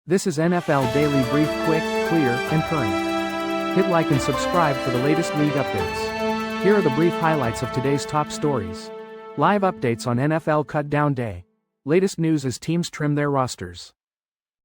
This is NFL Daily Brief, quick, clear, and current. Hit like and subscribe for the latest league updates. Here are the brief highlights of today's top stories. Live updates on NFL Cut Down Day. Latest news as teams trim their rosters.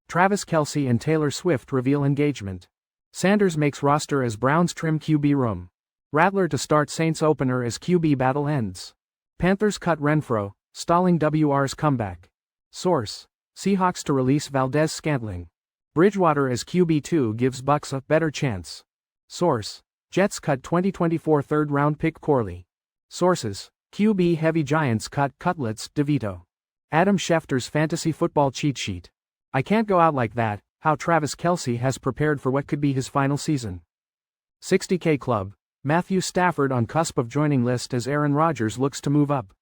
Travis Kelce and Taylor Swift reveal engagement. Sanders makes roster as Browns trim QB room. Rattler to start Saints opener as QB battle ends. Panthers cut Renfrow, stalling WR's comeback. Source: Seahawks to release Valdes-Scantling. Bridgewater as QB2 gives Bucs a better chance. Source: Jets cut 2024 third-round pick Corley. Sources: QB-heavy Giants cut Cutlets, DeVito. Adam Schefter's fantasy football cheat sheet. I can't go out like that, how Travis Kelce has prepared for what could be his final season. 60K Club. Matthew Stafford on cusp of joining list as Aaron Rodgers looks to move up.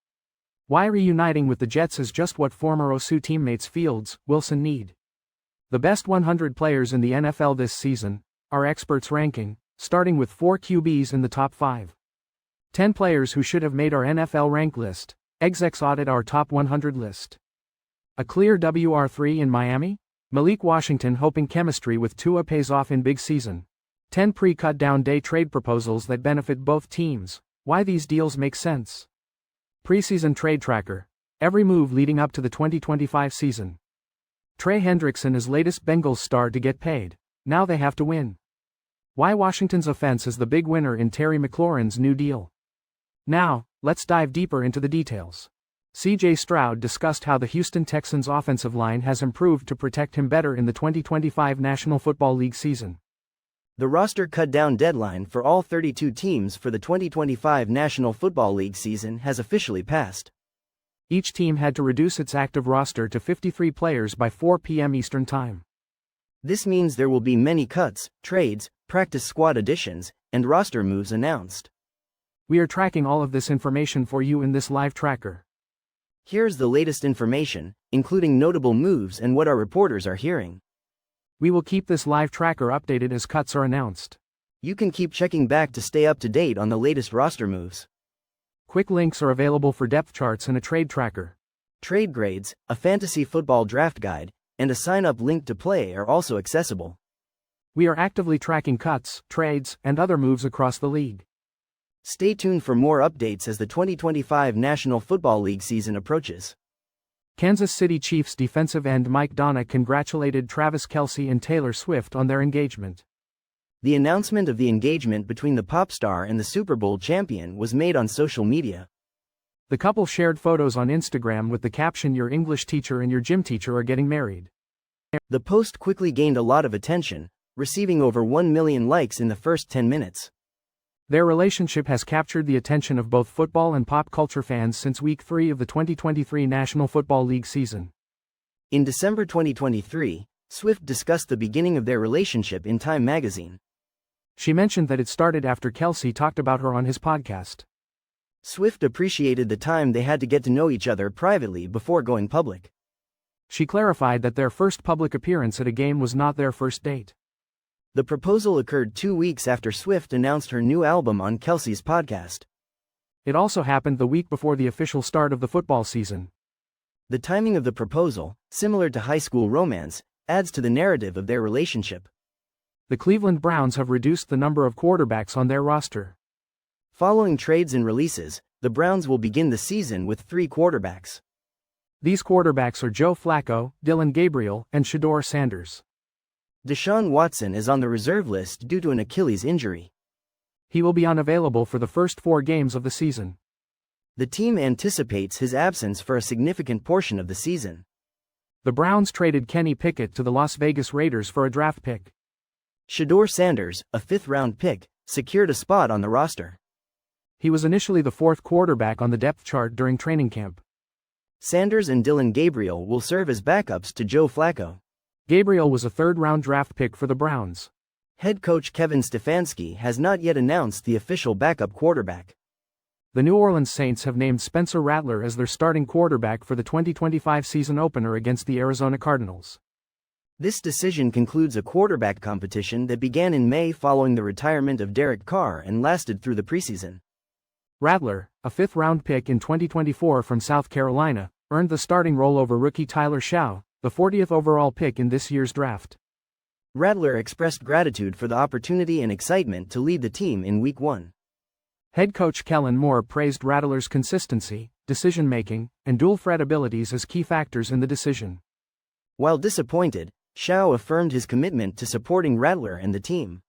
Why reuniting with the Jets is just what former OSU teammates Fields, Wilson need. The best 100 players in the NFL this season, our experts ranking, starting with 4 QBs in the top 5. 10 players who should have made our NFL rank list. Execs audit our top 100 list. A clear WR3 in Miami? Malik Washington hoping chemistry with Tua pays off in big season. 10 pre-cut down day trade proposals that benefit both teams. Why these deals make sense. Preseason trade tracker. Every move leading up to the 2025 season. Trey Hendrickson is latest Bengals star to get paid. Now they have to win. Why Washington's offense is the big winner in Terry McLaurin's new deal. Now, let's dive deeper into the details. C.J. Stroud discussed how the Houston Texans' offensive line has improved to protect him better in the 2025 National Football League season. The roster cut-down deadline for all 32 teams for the 2025 National Football League season has officially passed. Each team had to reduce its active roster to 53 players by 4 p.m. Eastern Time. This means there will be many cuts, trades, practice squad additions, and roster moves announced. We are tracking all of this information for you in this live tracker. Here's the latest information, including notable moves and what our reporters are hearing. We will keep this live tracker updated as cuts are announced. You can keep checking back to stay up to date on the latest roster moves. Quick links are available for depth charts and a trade tracker. Trade grades, a fantasy football draft guide, and a sign-up link to play are also accessible. We are actively tracking cuts, trades, and other moves across the league. Stay tuned for more updates as the 2025 National Football League season approaches. Kansas City Chiefs defensive end Mike Donna congratulated Travis Kelce and Taylor Swift on their engagement. The announcement of the engagement between the pop star and the Super Bowl champion was made on social media. The couple shared photos on Instagram with the caption "Your English teacher and your gym teacher are getting married." The post quickly gained a lot of attention, receiving over 1 million likes in the first 10 minutes. Their relationship has captured the attention of both football and pop culture fans since Week 3 of the 2023 National Football League season. In December 2023, Swift discussed the beginning of their relationship in Time magazine. She mentioned that it started after Kelce talked about her on his podcast. Swift appreciated the time they had to get to know each other privately before going public. She clarified that their first public appearance at a game was not their first date. The proposal occurred 2 weeks after Swift announced her new album on Kelce's podcast. It also happened the week before the official start of the football season. The timing of the proposal, similar to high school romance, adds to the narrative of their relationship. The Cleveland Browns have reduced the number of quarterbacks on their roster. Following trades and releases, the Browns will begin the season with 3 quarterbacks. These quarterbacks are Joe Flacco, Dylan Gabriel, and Shedeur Sanders. Deshaun Watson is on the reserve list due to an Achilles injury. He will be unavailable for the first 4 games of the season. The team anticipates his absence for a significant portion of the season. The Browns traded Kenny Pickett to the Las Vegas Raiders for a draft pick. Shedeur Sanders, a 5th-round pick, secured a spot on the roster. He was initially the 4th quarterback on the depth chart during training camp. Sanders and Dylan Gabriel will serve as backups to Joe Flacco. Gabriel was a 3rd-round draft pick for the Browns. Head coach Kevin Stefanski has not yet announced the official backup quarterback. The New Orleans Saints have named Spencer Rattler as their starting quarterback for the 2025 season opener against the Arizona Cardinals. This decision concludes a quarterback competition that began in May following the retirement of Derek Carr and lasted through the preseason. Rattler, a 5th-round pick in 2024 from South Carolina, earned the starting role over rookie Tyler Shaw, the 40th overall pick in this year's draft. Rattler expressed gratitude for the opportunity and excitement to lead the team in Week 1. Head coach Kellen Moore praised Rattler's consistency, decision-making, and dual-threat abilities as key factors in the decision. While disappointed, Shaw affirmed his commitment to supporting Rattler and the team.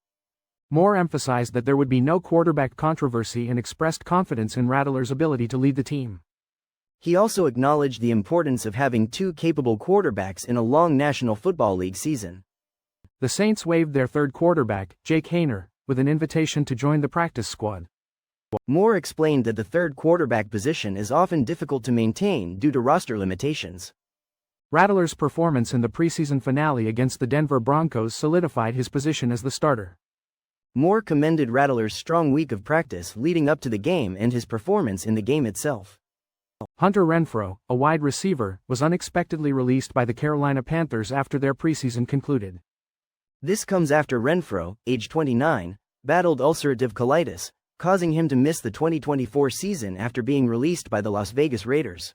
Moore emphasized that there would be no quarterback controversy and expressed confidence in Rattler's ability to lead the team. He also acknowledged the importance of having two capable quarterbacks in a long National Football League season. The Saints waived their third quarterback, Jake Haener, with an invitation to join the practice squad. Moore explained that the third quarterback position is often difficult to maintain due to roster limitations. Rattler's performance in the preseason finale against the Denver Broncos solidified his position as the starter. Moore commended Rattler's strong week of practice leading up to the game and his performance in the game itself. Hunter Renfrow, a wide receiver, was unexpectedly released by the Carolina Panthers after their preseason concluded. This comes after Renfrow, age 29, battled ulcerative colitis, causing him to miss the 2024 season after being released by the Las Vegas Raiders.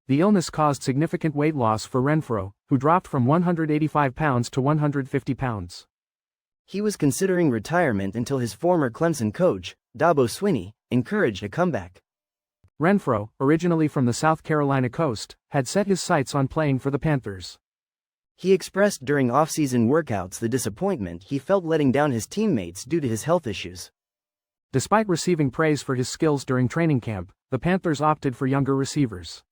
The illness caused significant weight loss for Renfrow, who dropped from 185 pounds to 150 pounds. He was considering retirement until his former Clemson coach, Dabo Swinney, encouraged a comeback. Renfrow, originally from the South Carolina coast, had set his sights on playing for the Panthers. He expressed during off-season workouts the disappointment he felt letting down his teammates due to his health issues. Despite receiving praise for his skills during training camp, the Panthers opted for younger receivers.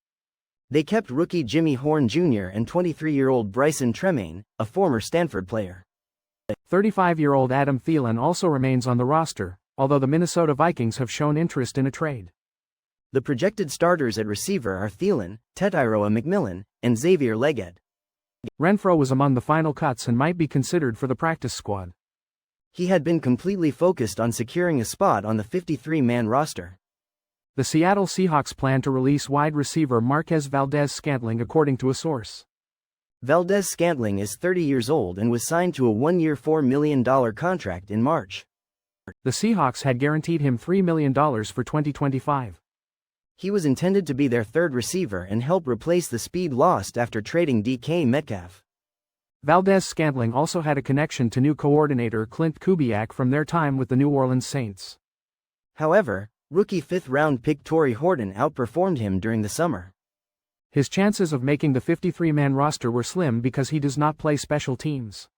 They kept rookie Jimmy Horn Jr. and 23-year-old Bryson Tremaine, a former Stanford player. 35-year-old Adam Thielen also remains on the roster, although the Minnesota Vikings have shown interest in a trade. The projected starters at receiver are Thielen, Tetairoa McMillan, and Xavier Legette. Renfrow was among the final cuts and might be considered for the practice squad. He had been completely focused on securing a spot on the 53-man roster. The Seattle Seahawks plan to release wide receiver Marquez Valdes-Scantling according to a source. Valdes-Scantling is 30 years old and was signed to a one-year $4 million contract in March. The Seahawks had guaranteed him $3 million for 2025. He was intended to be their third receiver and help replace the speed lost after trading DK Metcalf. Valdes-Scantling also had a connection to new coordinator Clint Kubiak from their time with the New Orleans Saints. However, rookie fifth-round pick Torrey Horton outperformed him during the summer. His chances of making the 53-man roster were slim because he does not play special teams.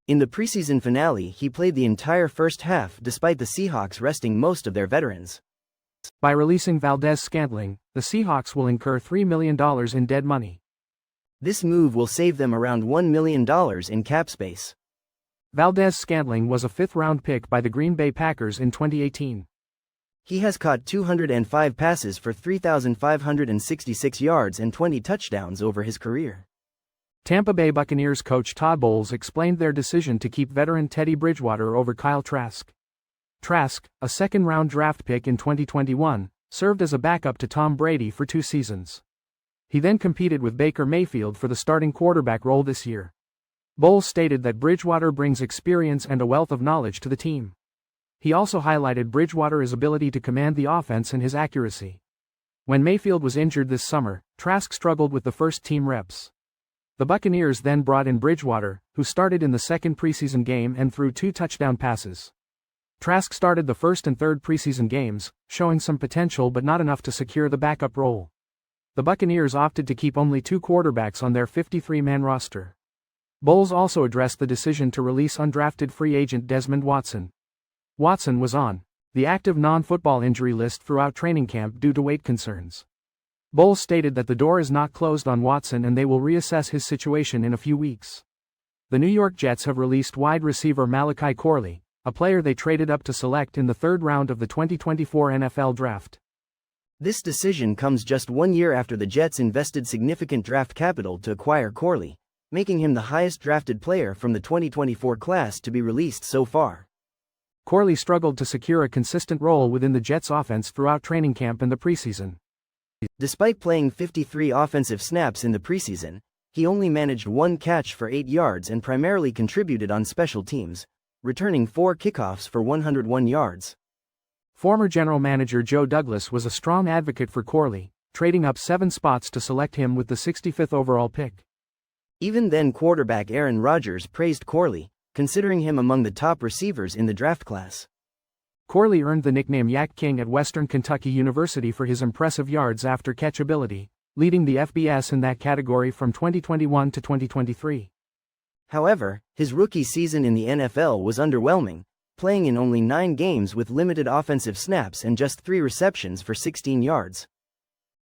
In the preseason finale, he played the entire first half despite the Seahawks resting most of their veterans. By releasing Valdes-Scantling, the Seahawks will incur $3 million in dead money. This move will save them around $1 million in cap space. Valdes-Scantling was a fifth-round pick by the Green Bay Packers in 2018. He has caught 205 passes for 3,566 yards and 20 touchdowns over his career. Tampa Bay Buccaneers coach Todd Bowles explained their decision to keep veteran Teddy Bridgewater over Kyle Trask. Trask, a second-round draft pick in 2021, served as a backup to Tom Brady for 2 seasons. He then competed with Baker Mayfield for the starting quarterback role this year. Bowles stated that Bridgewater brings experience and a wealth of knowledge to the team. He also highlighted Bridgewater's ability to command the offense and his accuracy. When Mayfield was injured this summer, Trask struggled with the first-team reps. The Buccaneers then brought in Bridgewater, who started in the second preseason game and threw 2 touchdown passes. Trask started the first and third preseason games, showing some potential but not enough to secure the backup role. The Buccaneers opted to keep only 2 quarterbacks on their 53-man roster. Bowles also addressed the decision to release undrafted free agent Desmond Watson. Watson was on the active non-football injury list throughout training camp due to weight concerns. Bowles stated that the door is not closed on Watson and they will reassess his situation in a few weeks. The New York Jets have released wide receiver Malachi Corley, a player they traded up to select in the 3rd round of the 2024 NFL Draft. This decision comes just 1 year after the Jets invested significant draft capital to acquire Corley, making him the highest drafted player from the 2024 class to be released so far. Corley struggled to secure a consistent role within the Jets' offense throughout training camp and the preseason. Despite playing 53 offensive snaps in the preseason, he only managed 1 catch for 8 yards and primarily contributed on special teams, returning 4 kickoffs for 101 yards. Former general manager Joe Douglas was a strong advocate for Corley, trading up 7 spots to select him with the 65th overall pick. Even then quarterback Aaron Rodgers praised Corley, considering him among the top receivers in the draft class. Corley earned the nickname Yak King at Western Kentucky University for his impressive yards after catch ability, leading the FBS in that category from 2021 to 2023. However, his rookie season in the NFL was underwhelming, playing in only 9 games with limited offensive snaps and just 3 receptions for 16 yards.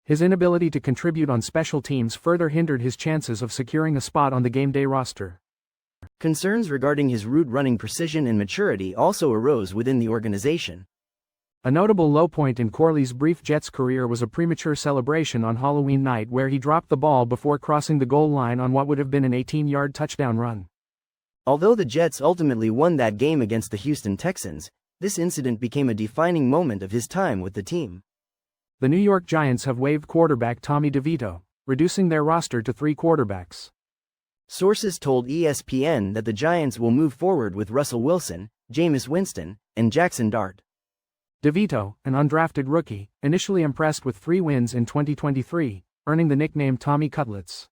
His inability to contribute on special teams further hindered his chances of securing a spot on the game day roster. Concerns regarding his route running precision and maturity also arose within the organization. A notable low point in Corley's brief Jets career was a premature celebration on Halloween night where he dropped the ball before crossing the goal line on what would have been an 18-yard touchdown run. Although the Jets ultimately won that game against the Houston Texans, this incident became a defining moment of his time with the team. The New York Giants have waived quarterback Tommy DeVito, reducing their roster to 3 quarterbacks. Sources told ESPN that the Giants will move forward with Russell Wilson, Jameis Winston, and Jackson Dart. DeVito, an undrafted rookie, initially impressed with 3 wins in 2023, earning the nickname Tommy Cutlets.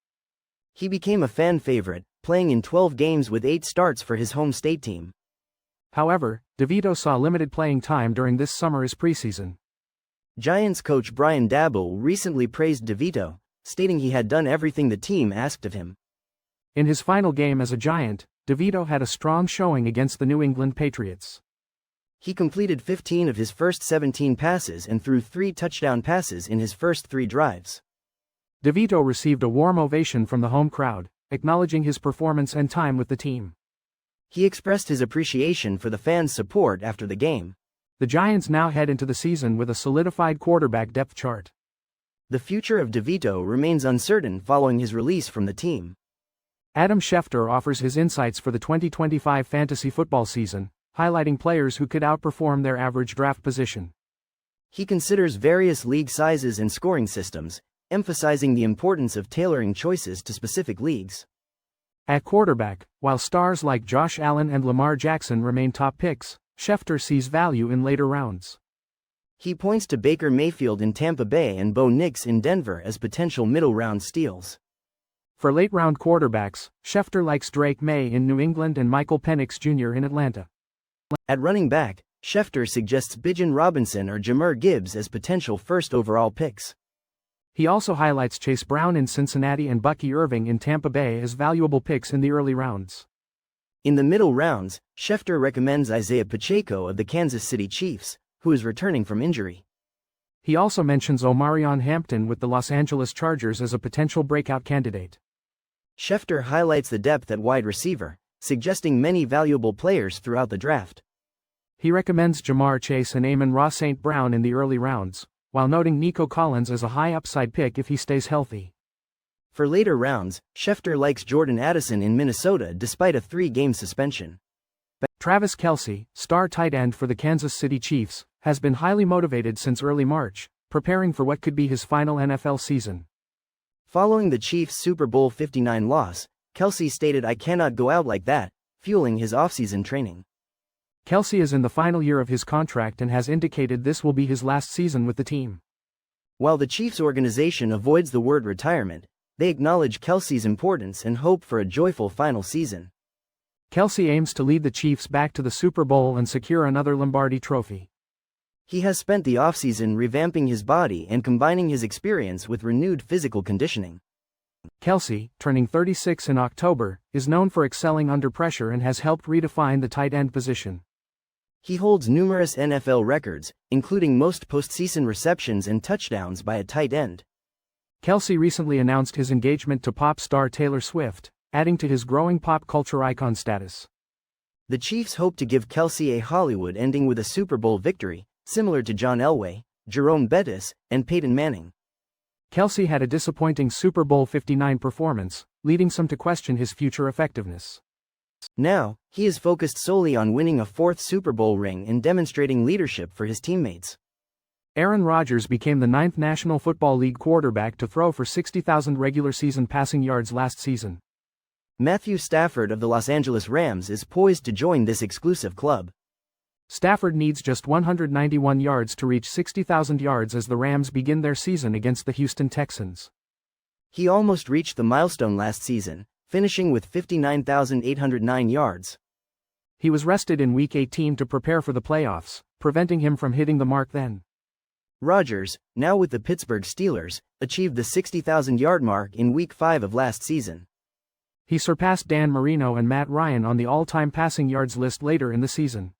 He became a fan favorite, playing in 12 games with 8 starts for his home state team. However, DeVito saw limited playing time during this summer's preseason. Giants coach Brian Daboll recently praised DeVito, stating he had done everything the team asked of him. In his final game as a Giant, DeVito had a strong showing against the New England Patriots. He completed 15 of his first 17 passes and threw 3 touchdown passes in his first 3 drives. DeVito received a warm ovation from the home crowd, acknowledging his performance and time with the team. He expressed his appreciation for the fans' support after the game. The Giants now head into the season with a solidified quarterback depth chart. The future of DeVito remains uncertain following his release from the team. Adam Schefter offers his insights for the 2025 fantasy football season, highlighting players who could outperform their average draft position. He considers various league sizes and scoring systems, emphasizing the importance of tailoring choices to specific leagues. At quarterback, while stars like Josh Allen and Lamar Jackson remain top picks, Schefter sees value in later rounds. He points to Baker Mayfield in Tampa Bay and Bo Nix in Denver as potential middle-round steals. For late-round quarterbacks, Schefter likes Drake May in New England and Michael Penix Jr. in Atlanta. At running back, Schefter suggests Bijan Robinson or Jahmyr Gibbs as potential first overall picks. He also highlights Chase Brown in Cincinnati and Bucky Irving in Tampa Bay as valuable picks in the early rounds. In the middle rounds, Schefter recommends Isaiah Pacheco of the Kansas City Chiefs, who is returning from injury. He also mentions Omarion Hampton with the Los Angeles Chargers as a potential breakout candidate. Schefter highlights the depth at wide receiver, suggesting many valuable players throughout the draft. He recommends Jamar Chase and Amon-Ra St. Brown in the early rounds, while noting Nico Collins as a high upside pick if he stays healthy. For later rounds, Schefter likes Jordan Addison in Minnesota despite a 3-game suspension. Travis Kelce, star tight end for the Kansas City Chiefs, has been highly motivated since early March, preparing for what could be his final NFL season. Following the Chiefs' Super Bowl 59 loss, Kelce stated, "I cannot go out like that," fueling his offseason training. Kelce is in the final year of his contract and has indicated this will be his last season with the team. While the Chiefs organization avoids the word retirement, they acknowledge Kelce's importance and hope for a joyful final season. Kelce aims to lead the Chiefs back to the Super Bowl and secure another Lombardi trophy. He has spent the offseason revamping his body and combining his experience with renewed physical conditioning. Kelce, turning 36 in October, is known for excelling under pressure and has helped redefine the tight end position. He holds numerous NFL records, including most postseason receptions and touchdowns by a tight end. Kelce recently announced his engagement to pop star Taylor Swift, adding to his growing pop culture icon status. The Chiefs hope to give Kelce a Hollywood ending with a Super Bowl victory, similar to John Elway, Jerome Bettis, and Peyton Manning. Kelce had a disappointing Super Bowl 59 performance, leading some to question his future effectiveness. Now, he is focused solely on winning a 4th Super Bowl ring and demonstrating leadership for his teammates. Aaron Rodgers became the 9th National Football League quarterback to throw for 60,000 regular season passing yards last season. Matthew Stafford of the Los Angeles Rams is poised to join this exclusive club. Stafford needs just 191 yards to reach 60,000 yards as the Rams begin their season against the Houston Texans. He almost reached the milestone last season, finishing with 59,809 yards. He was rested in Week 18 to prepare for the playoffs, preventing him from hitting the mark then. Rodgers, now with the Pittsburgh Steelers, achieved the 60,000-yard mark in Week 5 of last season. He surpassed Dan Marino and Matt Ryan on the all-time passing yards list later in the season.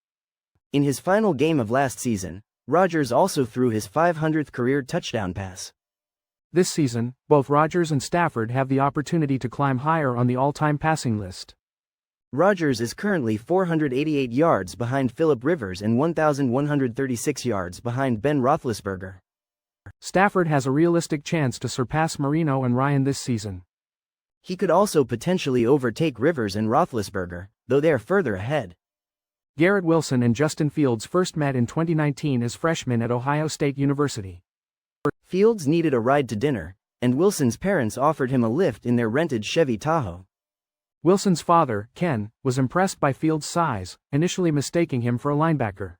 In his final game of last season, Rodgers also threw his 500th career touchdown pass. This season, both Rodgers and Stafford have the opportunity to climb higher on the all-time passing list. Rodgers is currently 488 yards behind Philip Rivers and 1,136 yards behind Ben Roethlisberger. Stafford has a realistic chance to surpass Marino and Ryan this season. He could also potentially overtake Rivers and Roethlisberger, though they are further ahead. Garrett Wilson and Justin Fields first met in 2019 as freshmen at Ohio State University. Fields needed a ride to dinner, and Wilson's parents offered him a lift in their rented Chevy Tahoe. Wilson's father, Ken, was impressed by Fields' size, initially mistaking him for a linebacker.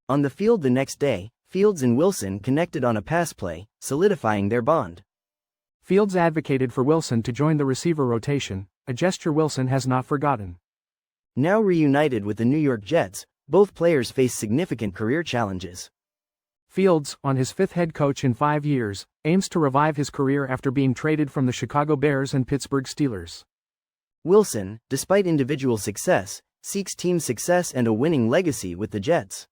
On the field the next day, Fields and Wilson connected on a pass play, solidifying their bond. Fields advocated for Wilson to join the receiver rotation, a gesture Wilson has not forgotten. Now reunited with the New York Jets, both players face significant career challenges. Fields, on his fifth head coach in 5 years, aims to revive his career after being traded from the Chicago Bears and Pittsburgh Steelers. Wilson, despite individual success, seeks team success and a winning legacy with the Jets.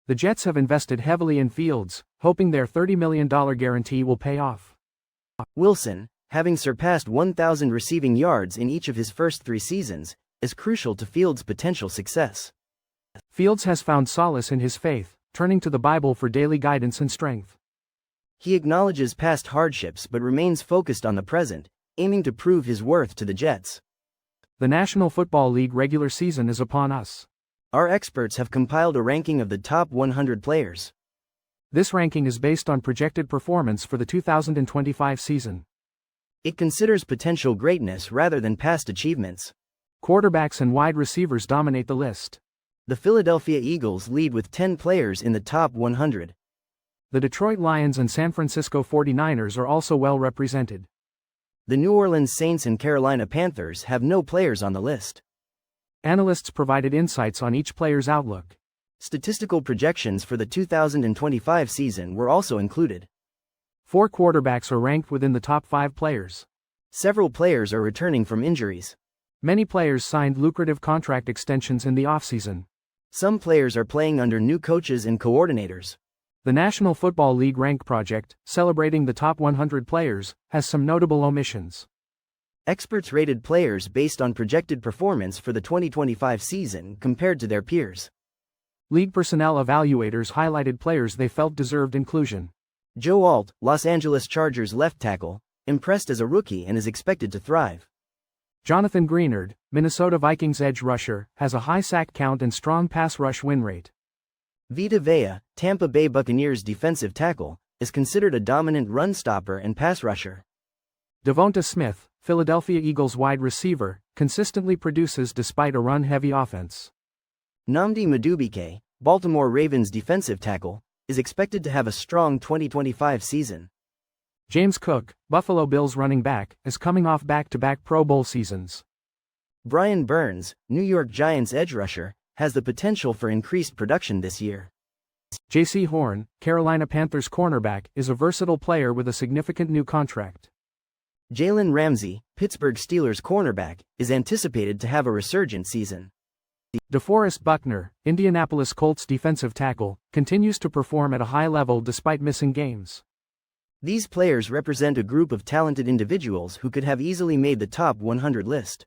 The Jets have invested heavily in Fields, hoping their $30 million guarantee will pay off. Wilson, having surpassed 1,000 receiving yards in each of his first 3 seasons, is crucial to Fields' potential success. Fields has found solace in his faith, turning to the Bible for daily guidance and strength. He acknowledges past hardships but remains focused on the present, aiming to prove his worth to the Jets. The National Football League regular season is upon us. Our experts have compiled a ranking of the top 100 players. This ranking is based on projected performance for the 2025 season. It considers potential greatness rather than past achievements. Quarterbacks and wide receivers dominate the list. The Philadelphia Eagles lead with 10 players in the top 100. The Detroit Lions and San Francisco 49ers are also well represented. The New Orleans Saints and Carolina Panthers have no players on the list. Analysts provided insights on each player's outlook. Statistical projections for the 2025 season were also included. 4 quarterbacks are ranked within the top 5 players. Several players are returning from injuries. Many players signed lucrative contract extensions in the offseason. Some players are playing under new coaches and coordinators. The National Football League Rank Project, celebrating the top 100 players, has some notable omissions. Experts rated players based on projected performance for the 2025 season compared to their peers. League personnel evaluators highlighted players they felt deserved inclusion. Joe Alt, Los Angeles Chargers left tackle, impressed as a rookie and is expected to thrive. Jonathan Greenard, Minnesota Vikings edge rusher, has a high sack count and strong pass rush win rate. Vita Vea, Tampa Bay Buccaneers defensive tackle, is considered a dominant run stopper and pass rusher. Devonta Smith, Philadelphia Eagles wide receiver, consistently produces despite a run-heavy offense. Nnamdi Madubuike, Baltimore Ravens defensive tackle, is expected to have a strong 2025 season. James Cook, Buffalo Bills running back, is coming off back-to-back Pro Bowl seasons. Brian Burns, New York Giants edge rusher, has the potential for increased production this year. J.C. Horn, Carolina Panthers cornerback, is a versatile player with a significant new contract. Jalen Ramsey, Pittsburgh Steelers cornerback, is anticipated to have a resurgent season. DeForest Buckner, Indianapolis Colts defensive tackle, continues to perform at a high level despite missing games. These players represent a group of talented individuals who could have easily made the top 100 list.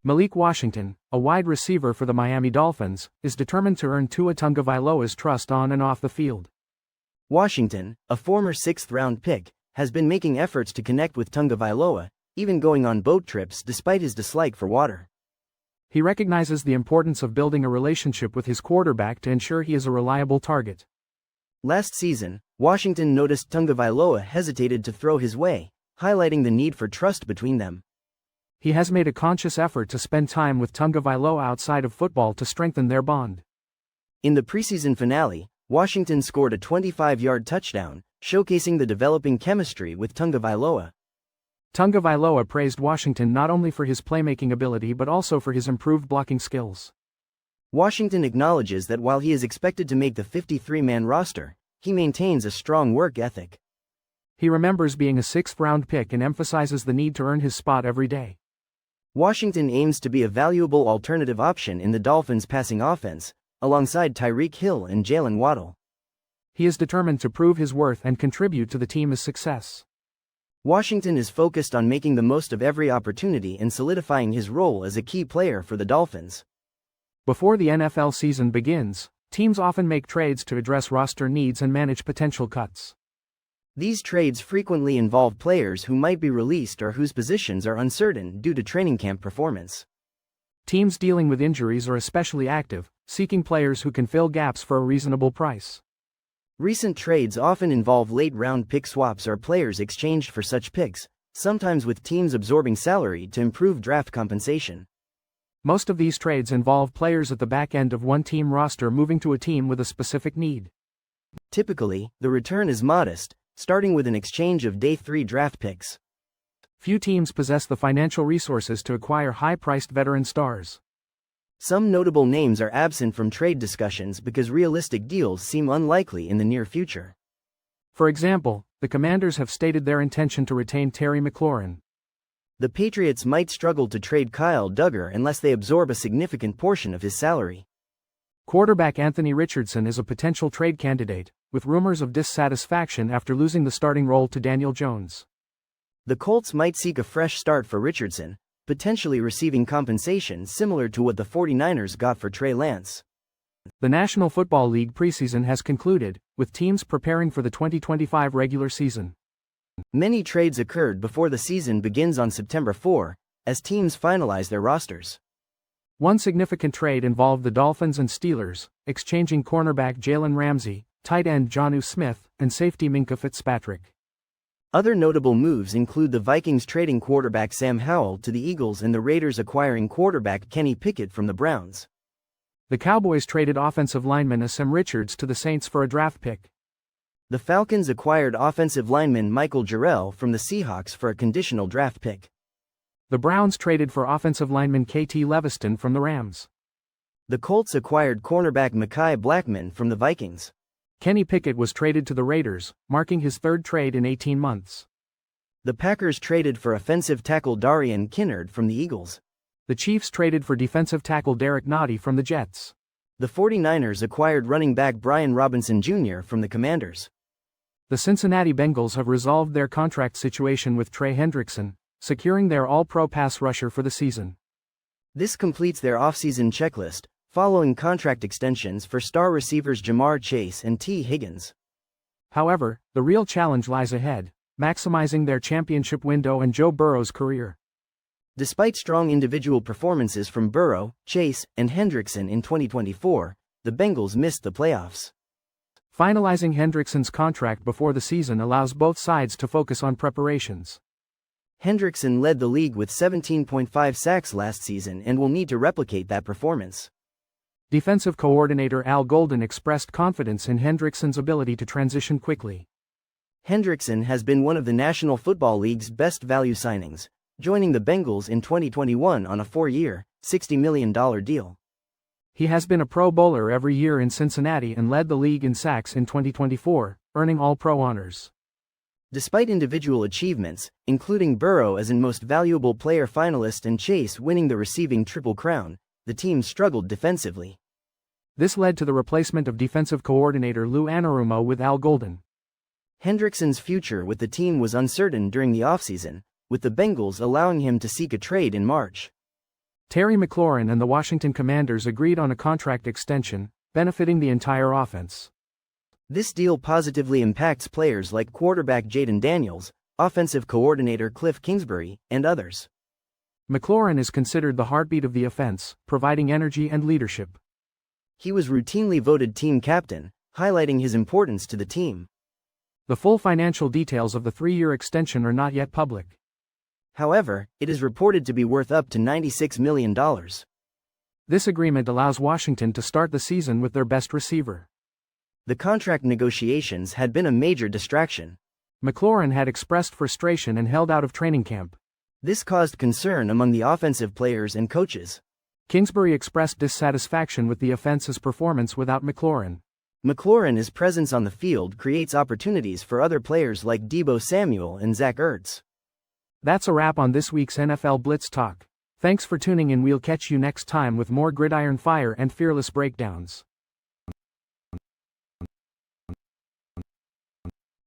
Malik Washington, a wide receiver for the Miami Dolphins, is determined to earn Tua Tagovailoa's trust on and off the field. Washington, a former 6th-round pick, has been making efforts to connect with Tagovailoa, even going on boat trips despite his dislike for water. He recognizes the importance of building a relationship with his quarterback to ensure he is a reliable target. Last season, Washington noticed Tagovailoa hesitated to throw his way, highlighting the need for trust between them. He has made a conscious effort to spend time with Tagovailoa outside of football to strengthen their bond. In the preseason finale, Washington scored a 25-yard touchdown, showcasing the developing chemistry with Tagovailoa. Tagovailoa praised Washington not only for his playmaking ability but also for his improved blocking skills. Washington acknowledges that while he is expected to make the 53-man roster, he maintains a strong work ethic. He remembers being a sixth-round pick and emphasizes the need to earn his spot every day. Washington aims to be a valuable alternative option in the Dolphins' passing offense, alongside Tyreek Hill and Jalen Waddle. He is determined to prove his worth and contribute to the team's success. Washington is focused on making the most of every opportunity and solidifying his role as a key player for the Dolphins. Before the NFL season begins, teams often make trades to address roster needs and manage potential cuts. These trades frequently involve players who might be released or whose positions are uncertain due to training camp performance. Teams dealing with injuries are especially active, seeking players who can fill gaps for a reasonable price. Recent trades often involve late-round pick swaps or players exchanged for such picks, sometimes with teams absorbing salary to improve draft compensation. Most of these trades involve players at the back end of one team roster moving to a team with a specific need. Typically, the return is modest, starting with an exchange of day 3 draft picks. Few teams possess the financial resources to acquire high-priced veteran stars. Some notable names are absent from trade discussions because realistic deals seem unlikely in the near future. For example, the Commanders have stated their intention to retain Terry McLaurin. The Patriots might struggle to trade Kyle Duggar unless they absorb a significant portion of his salary. Quarterback Anthony Richardson is a potential trade candidate, with rumors of dissatisfaction after losing the starting role to Daniel Jones. The Colts might seek a fresh start for Richardson, potentially receiving compensation similar to what the 49ers got for Trey Lance. The National Football League preseason has concluded, with teams preparing for the 2025 regular season. Many trades occurred before the season begins on September 4, as teams finalize their rosters. One significant trade involved the Dolphins and Steelers, exchanging cornerback Jalen Ramsey, tight end Jonnu Smith, and safety Minkah Fitzpatrick. Other notable moves include the Vikings trading quarterback Sam Howell to the Eagles and the Raiders acquiring quarterback Kenny Pickett from the Browns. The Cowboys traded offensive lineman Asim Richards to the Saints for a draft pick. The Falcons acquired offensive lineman Michael Jarrell from the Seahawks for a conditional draft pick. The Browns traded for offensive lineman KT Leviston from the Rams. The Colts acquired cornerback Mekhi Blackmon from the Vikings. Kenny Pickett was traded to the Raiders, marking his third trade in 18 months. The Packers traded for offensive tackle Darian Kinnard from the Eagles. The Chiefs traded for defensive tackle Derek Nottie from the Jets. The 49ers acquired running back Brian Robinson Jr. from the Commanders. The Cincinnati Bengals have resolved their contract situation with Trey Hendrickson, securing their all-pro pass rusher for the season. This completes their offseason checklist, following contract extensions for star receivers Jamar Chase and T. Higgins. However, the real challenge lies ahead, maximizing their championship window and Joe Burrow's career. Despite strong individual performances from Burrow, Chase, and Hendrickson in 2024, the Bengals missed the playoffs. Finalizing Hendrickson's contract before the season allows both sides to focus on preparations. Hendrickson led the league with 17.5 sacks last season and will need to replicate that performance. Defensive coordinator Al Golden expressed confidence in Hendrickson's ability to transition quickly. Hendrickson has been one of the National Football League's best value signings, joining the Bengals in 2021 on a 4-year, $60 million deal. He has been a Pro Bowler every year in Cincinnati and led the league in sacks in 2024, earning All-Pro honors. Despite individual achievements, including Burrow as an Most Valuable Player finalist and Chase winning the receiving Triple Crown, the team struggled defensively. This led to the replacement of defensive coordinator Lou Anarumo with Al Golden. Hendrickson's future with the team was uncertain during the offseason, with the Bengals allowing him to seek a trade in March. Terry McLaurin and the Washington Commanders agreed on a contract extension, benefiting the entire offense. This deal positively impacts players like quarterback Jaden Daniels, offensive coordinator Cliff Kingsbury, and others. McLaurin is considered the heartbeat of the offense, providing energy and leadership. He was routinely voted team captain, highlighting his importance to the team. The full financial details of the 3-year extension are not yet public. However, it is reported to be worth up to $96 million. This agreement allows Washington to start the season with their best receiver. The contract negotiations had been a major distraction. McLaurin had expressed frustration and held out of training camp. This caused concern among the offensive players and coaches. Kingsbury expressed dissatisfaction with the offense's performance without McLaurin. McLaurin's presence on the field creates opportunities for other players like Deebo Samuel and Zach Ertz. That's a wrap on this week's NFL Blitz Talk. Thanks for tuning in. We'll catch you next time with more gridiron fire and fearless breakdowns.